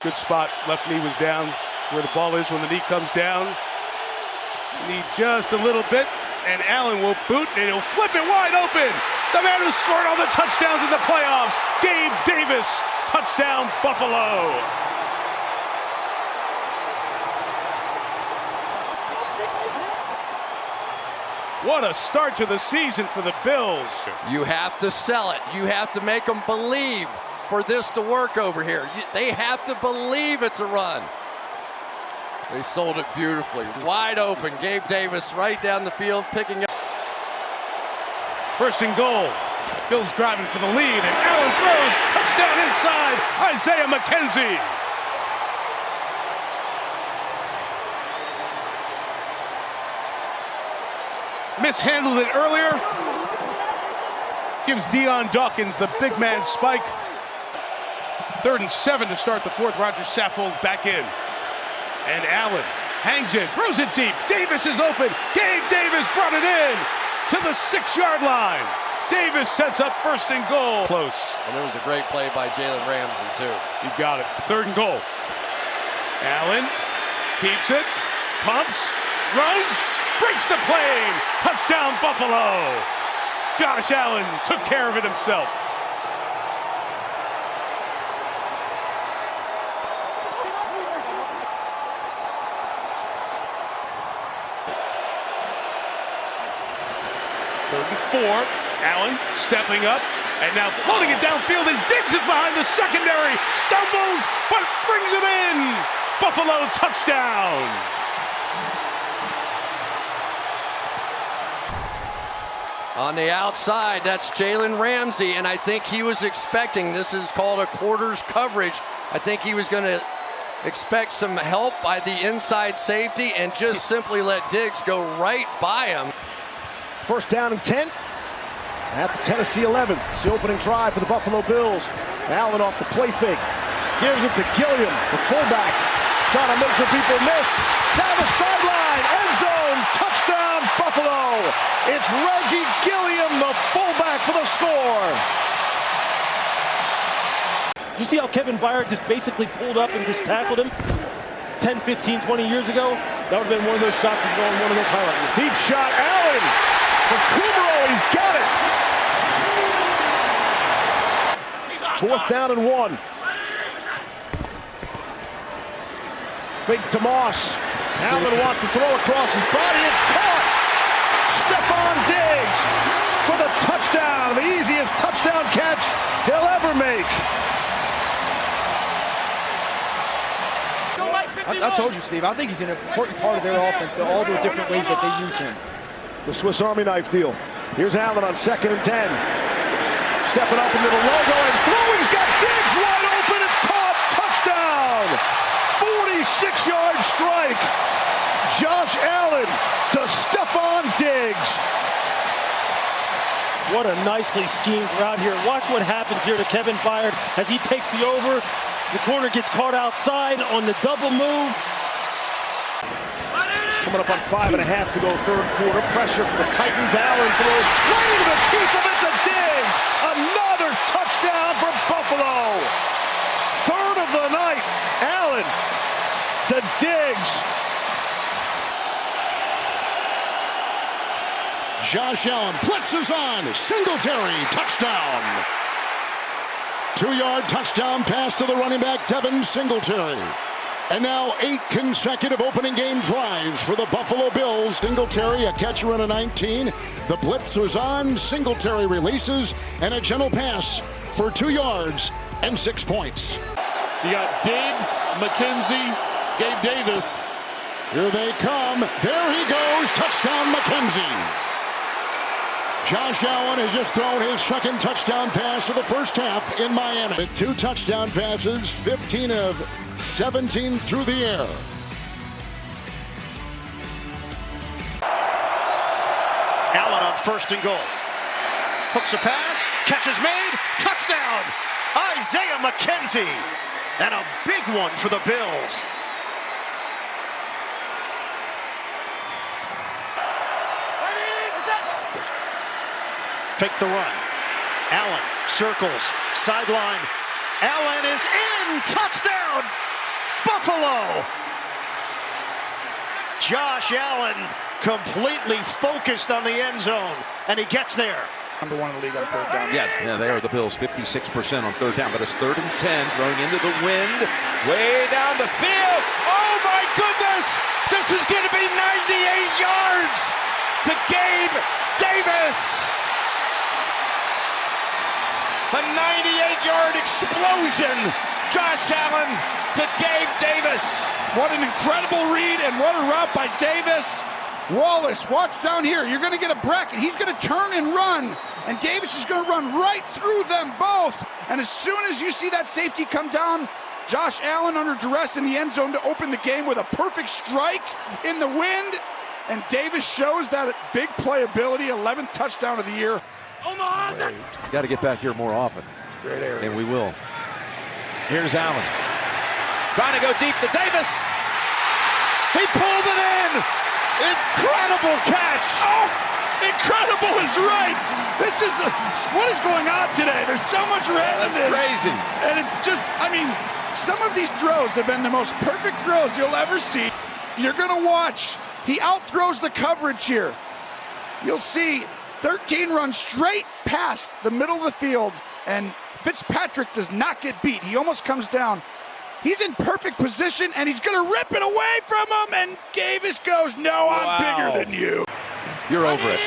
Good spot. Left knee was down. It's where the ball is when the knee comes down. Knee just a little bit, and Allen will boot, and he'll flip it wide open. The man who scored all the touchdowns in the playoffs, Gabe Davis. Touchdown, Buffalo. What a start to the season for the Bills. You have to sell it. You have to make them believe for this to work over here. They have to believe it's a run. They sold it beautifully. Wide open. Gabe Davis right down the field picking up. First and goal. Bills driving for the lead, and Allen throws. Touchdown inside. Isaiah McKenzie. Mishandled it earlier. Gives Deion Dawkins the big man spike. 3rd and 7 to start the fourth. Roger Saffold back in. And Allen hangs in, throws it deep. Davis is open. Gabe Davis brought it in to the 6-yard line. Davis sets up first and goal. Close. And it was a great play by Jalen Ramsey, too. You got it. 3rd and goal. Allen keeps it, pumps, runs, breaks the plane. Touchdown, Buffalo. Josh Allen took care of it himself. Third and 4. Allen stepping up and now floating it downfield, and Diggs is behind the secondary. Stumbles, but brings it in. Buffalo touchdown. On the outside, that's Jalen Ramsey, and I think he was expecting, this is called a quarters coverage. I think he was going to expect some help by the inside safety and just simply let Diggs go right by him. First down and 10 at the Tennessee 11. It's the opening drive for the Buffalo Bills. Allen off the play fake. Gives it to Gilliam, the fullback. Trying to make some people miss. Down the sideline. End zone. Touchdown, Buffalo. It's Reggie Gilliam, the fullback, for the score. You see how Kevin Byard just basically pulled up and just tackled him 10, 15, 20 years ago? That would have been one of those shots that's on one of those highlights. Deep shot, Allen. From Kumaro, he's got it. 4th down and 1. Fake to Moss. Allen wants to throw across his body. It's caught. Stephon Diggs for the touchdown. The easiest touchdown catch he'll ever make. I told you, Steve, I think he's an important part of their offense, all the different ways that they use him. The Swiss Army knife deal. Here's Allen on 2nd and 10. Stepping up into the logo and throwing. He's got Diggs wide open. It's caught. Touchdown. 46-yard strike. Josh Allen to Stephon Diggs. What a nicely schemed route here. Watch what happens here to Kevin Byard as he takes the over. The corner gets caught outside on the double move. Coming up on 5.5 to go, 3rd quarter. Pressure for the Titans. Allen throws right into the teeth of it to Diggs. Another touchdown for Buffalo. 3rd of the night. Allen to Diggs. Josh Allen blitzes on. Singletary, touchdown. 2-yard touchdown pass to the running back, Devin Singletary. And now 8 consecutive opening game drives for the Buffalo Bills. Singletary, a catcher and a 19. The blitz was on. Singletary releases, and a gentle pass for 2 yards and 6 points. You got Diggs, McKenzie, Gabe Davis. Here they come. There he goes. Touchdown, McKenzie. Josh Allen has just thrown his 2nd touchdown pass of the first half in Miami. With 2 touchdown passes, 15 of 17 through the air. Allen on 1st and goal. Hooks a pass, catch is made, touchdown! Isaiah McKenzie, and a big one for the Bills. Fake the run. Allen circles, sideline. Allen is in, touchdown! Buffalo. Josh Allen completely focused on the end zone, and he gets there. Number one in the league on third down. Yeah, they are the Bills, 56% on third down, but it's 3rd and 10, throwing into the wind, way down the field. Oh my goodness! This is going to be 98 yards to Gabe Davis. A 98-yard explosion. Josh Allen to Gabe Davis. What an incredible read and what a route by Davis. Wallace, watch down here. You're going to get a bracket. He's going to turn and run, and Davis is going to run right through them both. And as soon as you see that safety come down, Josh Allen under duress in the end zone to open the game with a perfect strike in the wind. And Davis shows that big playability, 11th touchdown of the year. Got to get back here more often. It's a great area. And we will. Here's Allen. Trying to go deep to Davis. He pulled it in. Incredible catch. Oh, incredible is right. This is what is going on today? There's so much randomness. That's crazy. And it's just, I mean, some of these throws have been the most perfect throws you'll ever see. You're going to watch. He outthrows the coverage here. You'll see 13 runs straight past the middle of the field, and Fitzpatrick does not get beat. He almost comes down. He's in perfect position, and he's going to rip it away from him, and Davis goes, no, I'm bigger than you. You're over it.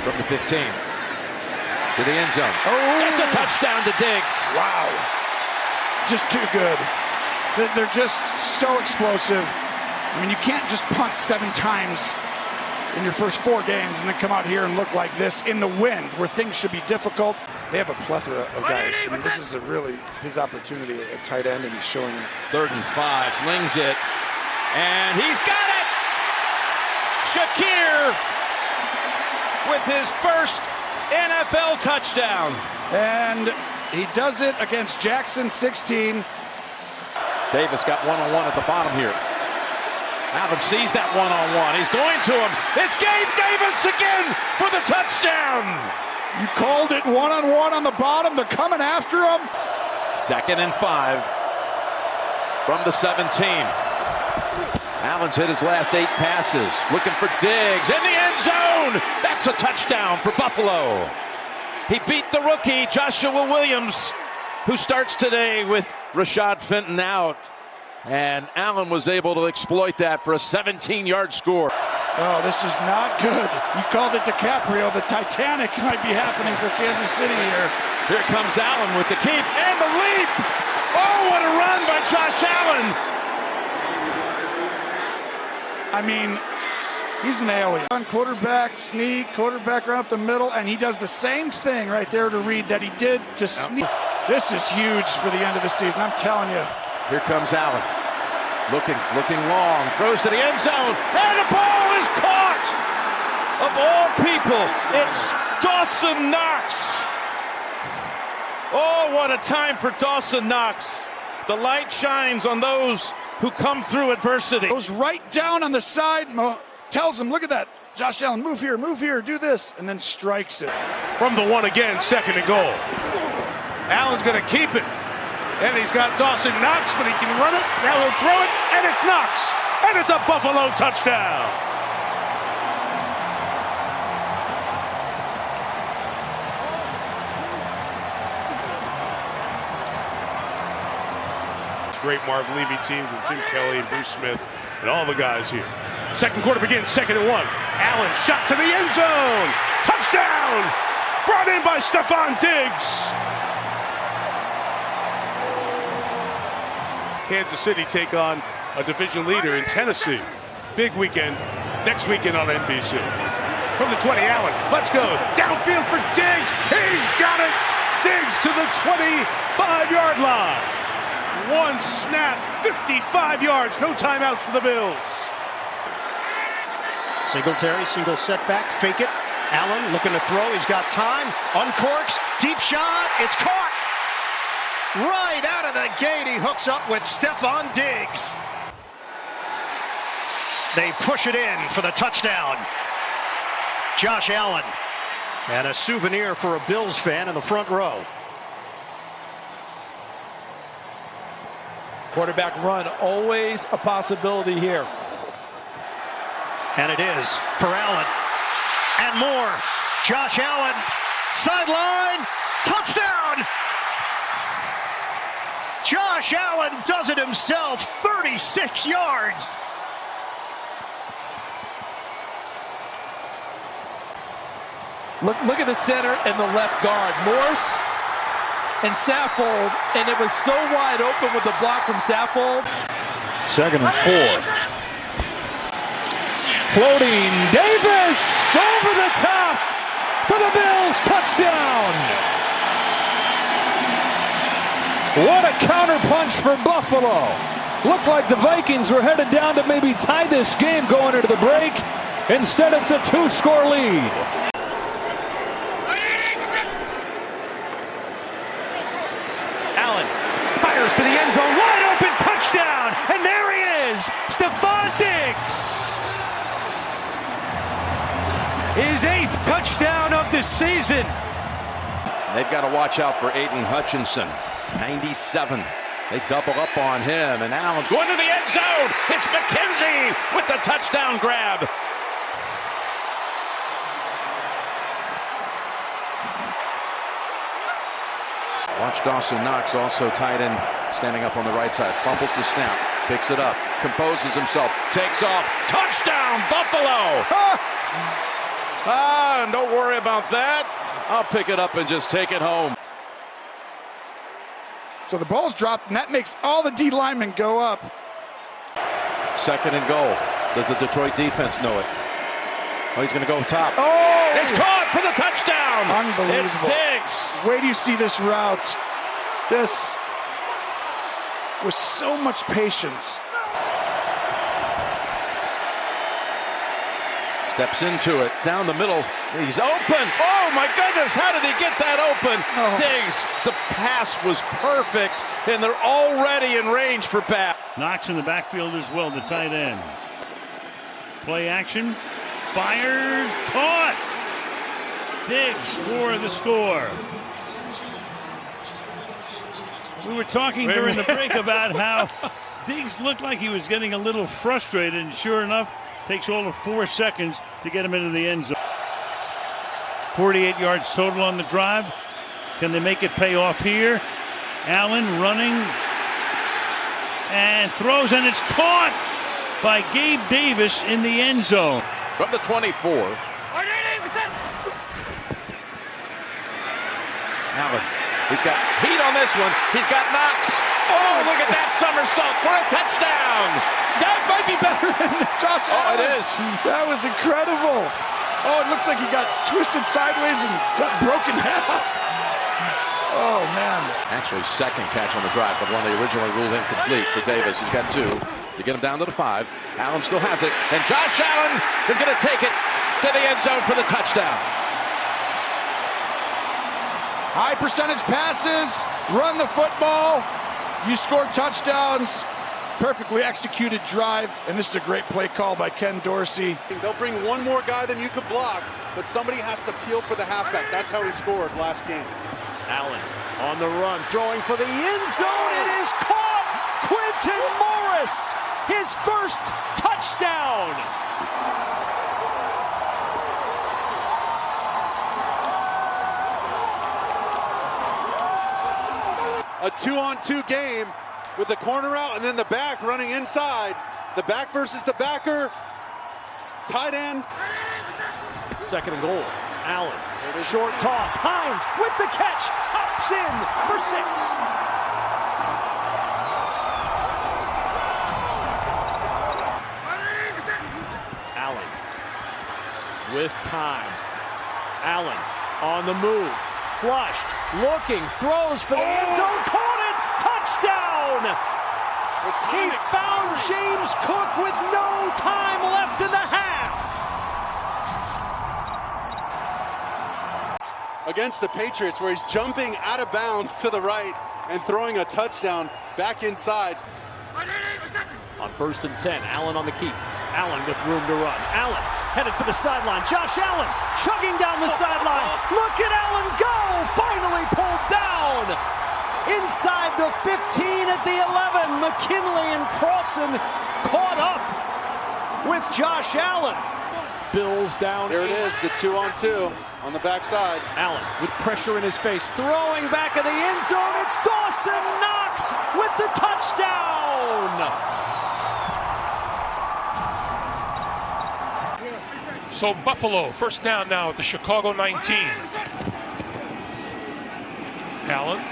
From the 15 to the end zone. Oh, it's a touchdown to Diggs. Wow. Just too good. They're just so explosive. I mean, you can't just punt 7 times in your first 4 games and then come out here and look like this in the wind where things should be difficult. They have a plethora of guys. I mean, this is really his opportunity at tight end, and he's showing it. 3rd and 5, flings it, and he's got it! Shakir with his first NFL touchdown. And he does it against Jackson 16. Davis got one-on-one at the bottom here. Allen sees that one-on-one. He's going to him. It's Gabe Davis again for the touchdown. You called it one-on-one on the bottom. They're coming after him. 2nd and 5 from the 17. Allen's hit his last 8 passes. Looking for Diggs in the end zone. That's a touchdown for Buffalo. He beat the rookie, Joshua Williams, who starts today with Rashad Fenton out. And Allen was able to exploit that for a 17-yard score. Oh, this is not good. You called it DiCaprio. The Titanic might be happening for Kansas City here. Here comes Allen with the keep and the leap. Oh, what a run by Josh Allen. I mean, he's an alien. On quarterback, sneak, quarterback right up the middle, and he does the same thing right there to Reed that he did to sneak. This is huge for the end of the season, I'm telling you. Here comes Allen. Looking long. Throws to the end zone. And the ball is caught! Of all people, it's Dawson Knox. Oh, what a time for Dawson Knox. The light shines on those who come through adversity. Goes right down on the side. Tells him, look at that. Josh Allen, move here, do this. And then strikes it. From the 1 again, 2nd and goal. Allen's going to keep it. And he's got Dawson Knox, but he can run it. Now he'll throw it, and it's Knox. And it's a Buffalo touchdown. Great Marv Levy teams with Jim Kelly and Bruce Smith and all the guys here. Second quarter begins, 2nd and 1. Allen shot to the end zone. Touchdown! Brought in by Stephon Diggs. Kansas City take on a division leader in Tennessee. Big weekend, next weekend on NBC. From the 20, Allen, let's go. Downfield for Diggs. He's got it. Diggs to the 25-yard line. One snap, 55 yards, no timeouts for the Bills. Singletary, single setback, fake it. Allen looking to throw, he's got time. Uncorks, deep shot, it's caught. Right out of the gate, he hooks up with Stephon Diggs. They push it in for the touchdown. Josh Allen. And a souvenir for a Bills fan in the front row. Quarterback run, always a possibility here. And it is for Allen. And more. Josh Allen, sideline, touchdown! Josh Allen does it himself, 36 yards. Look at the center and the left guard. Morse and Saffold, and it was so wide open with the block from Saffold. 2nd and 4. Floating, Davis over the top for the Bills, touchdown. What a counterpunch for Buffalo. Looked like the Vikings were headed down to maybe tie this game going into the break. Instead, it's a 2-score lead. Allen fires to the end zone, wide open, touchdown, and there he is, Stephon Diggs. His 8th touchdown of the season. They've got to watch out for Aiden Hutchinson, 97. They double up on him, and Allen's going to the end zone. It's McKenzie with the touchdown grab. Watch Dawson Knox, also tight end, standing up on the right side. Fumbles the snap, picks it up, composes himself, takes off. Touchdown, Buffalo! Don't worry about that. I'll pick it up and just take it home. So the ball's dropped, and that makes all the D linemen go up. 2nd and goal. Does the Detroit defense know it? Oh, he's going to go top. Oh! It's caught for the touchdown! Unbelievable. It's Diggs. Wait till you see this route. This was so much patience. Steps into it, down the middle. He's open. Oh, my goodness, how did he get that open? Oh. Diggs, the pass was perfect, and they're already in range for Bat. Knox in the backfield as well, the tight end. Play action, fires, caught. Diggs for the score. We were talking during the break about how Diggs looked like he was getting a little frustrated, and sure enough, takes all of 4 seconds to get him into the end zone. 48 yards total on the drive. Can they make it pay off here? Allen running and throws, and it's caught by Gabe Davis in the end zone. From the 24. Allen, he's got heat on this one. He's got Knox. Oh, look at that somersault for a touchdown. That might be better than Josh Allen. Oh, it is. That was incredible. Oh, it looks like he got twisted sideways and got broken half. Oh, man. Actually, 2nd catch on the drive, but one they originally ruled incomplete for Davis. He's got 2 to get him down to the 5. Allen still has it, and Josh Allen is going to take it to the end zone for the touchdown. High percentage passes, run the football, you score touchdowns, perfectly executed drive, and this is a great play call by Ken Dorsey. They'll bring one more guy than you could block, but somebody has to peel for the halfback. That's how he scored last game. Allen on the run, throwing for the end zone. It is caught. Quentin Morris, his first touchdown. A 2-on-2 game with the corner out and then the back running inside. The back versus the backer. Tight end. 2nd and goal. Allen, short toss. Hines with the catch. Hops in for 6. Allen with time. Allen on the move. Flushed, looking, throws for the end zone, caught it, touchdown! He found James Cook with no time left in the half. Against the Patriots, where he's jumping out of bounds to the right and throwing a touchdown back inside. On 1st and 10, Allen on the keep. Allen with room to run. Allen headed for the sideline. Josh Allen chugging down the sideline. Look at Allen go! Finally pulled down. inside the 15 at the 11. McKinley and Carlson caught up with Josh Allen. Bills down. There it is, the 2-on-2 on the backside. Allen with pressure in his face, throwing back of the end zone. It's Dawson Knox with the touchdown. So Buffalo, first down now at the Chicago 19. Allen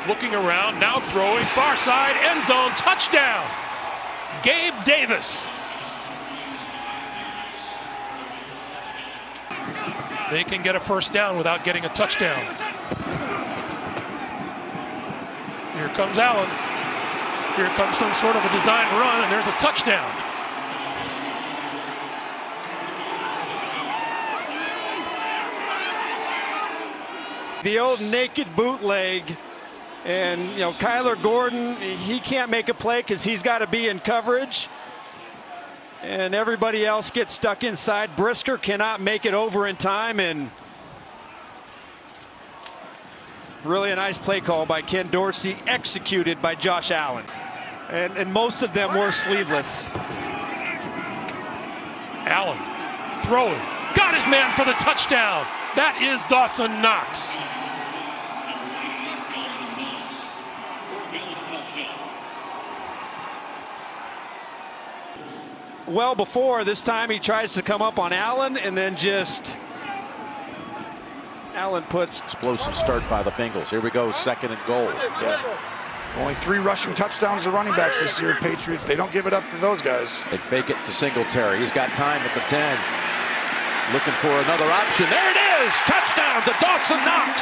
looking around, now throwing, far side, end zone, touchdown. Gabe Davis. They can get a first down without getting a touchdown. Here comes Allen. Here comes some sort of a design run, and there's a touchdown. The old naked bootleg, and Kyler Gordon, he can't make a play because he's got to be in coverage, and everybody else gets stuck inside. Brisker cannot make it over in time, and really a nice play call by Ken Dorsey, executed by Josh Allen, and most of them were sleeveless. Allen throwing, got his man for the touchdown. That is Dawson Knox. Well, before this time he tries to come up on Allen, and then just Allen puts. Explosive start by the Bengals. Here we go, 2nd and goal. Yeah. Only 3 rushing touchdowns to running backs this year, Patriots. They don't give it up to those guys. They fake it to Singletary. He's got time at the 10. Looking for another option. There it is! Touchdown to Dawson Knox!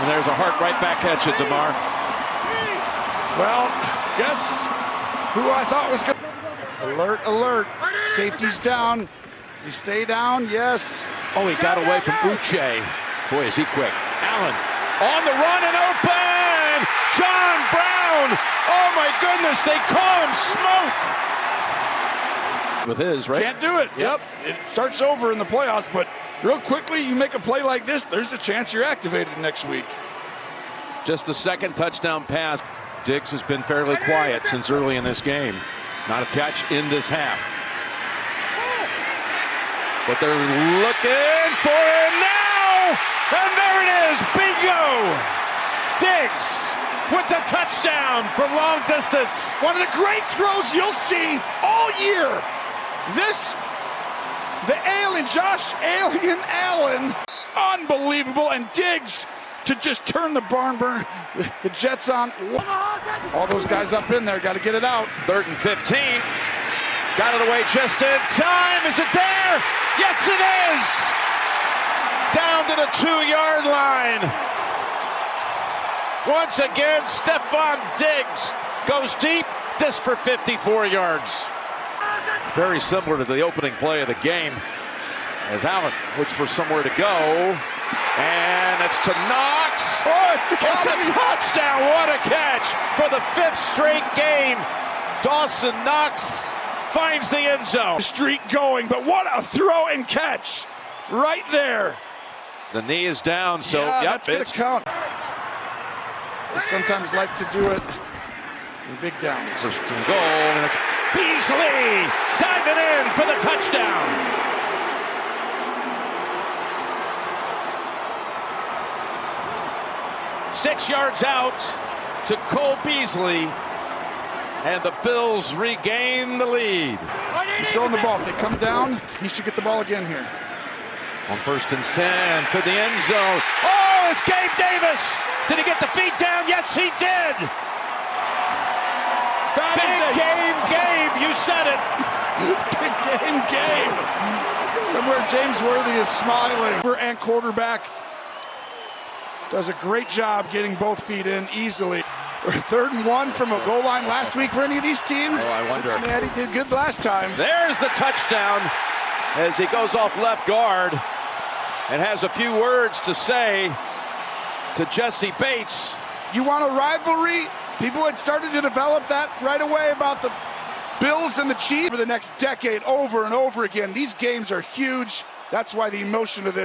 And there's a Hart right back at you, DeMar. Well, guess who I thought was good. Alert, alert. Safety's down. Does he stay down? Yes. Oh, he got away from Uche. Boy, is he quick. Allen on the run and open! John Brown! Oh, my goodness, they call him Smoke! With his, right? Can't do it. Yep. It starts over in the playoffs, but real quickly you make a play like this, there's a chance you're activated next week. Just the 2nd touchdown pass. Diggs has been fairly quiet since early in this game. Not a catch in this half. But they're looking for him now! And there it is! Bingo! Diggs with the touchdown from long distance. One of the great throws you'll see all year. Josh Alien Allen, unbelievable, and Diggs to just turn the the Jets on. All those guys up in there, got to get it out. 3rd and 15. Got it away just in time. Is it there? Yes, it is. Down to the 2-yard line. Once again, Stephon Diggs goes deep. This for 54 yards. Very similar to the opening play of the game, as Allen looks for somewhere to go. And it's to Knox. Oh, it's a touchdown. What a catch for the 5th straight game. Dawson Knox finds the end zone. Streak going, but what a throw and catch right there. The knee is down, so yeah, yep, that's going to count. They sometimes like to do it in big downs. 1st and goal, and it's Beasley diving in for the touchdown. Six yards out to Cole Beasley, and the Bills regain the lead. He's throwing the ball. If they come down, he should get the ball again here. On 1st and 10 to the end zone. Oh, it's Gabe Davis. Did he get the feet down? Yes, he did. Big game, Gabe. You said it. Big game, Gabe. Somewhere James Worthy is smiling. And quarterback does a great job getting both feet in easily. 3rd and 1 from a goal line last week for any of these teams. Oh, I wonder. Cincinnati did good last time. There's the touchdown as he goes off left guard and has a few words to say to Jesse Bates. You want a rivalry? People had started to develop that right away about the Bills and the Chiefs for the next decade over and over again. These games are huge. That's why the emotion of this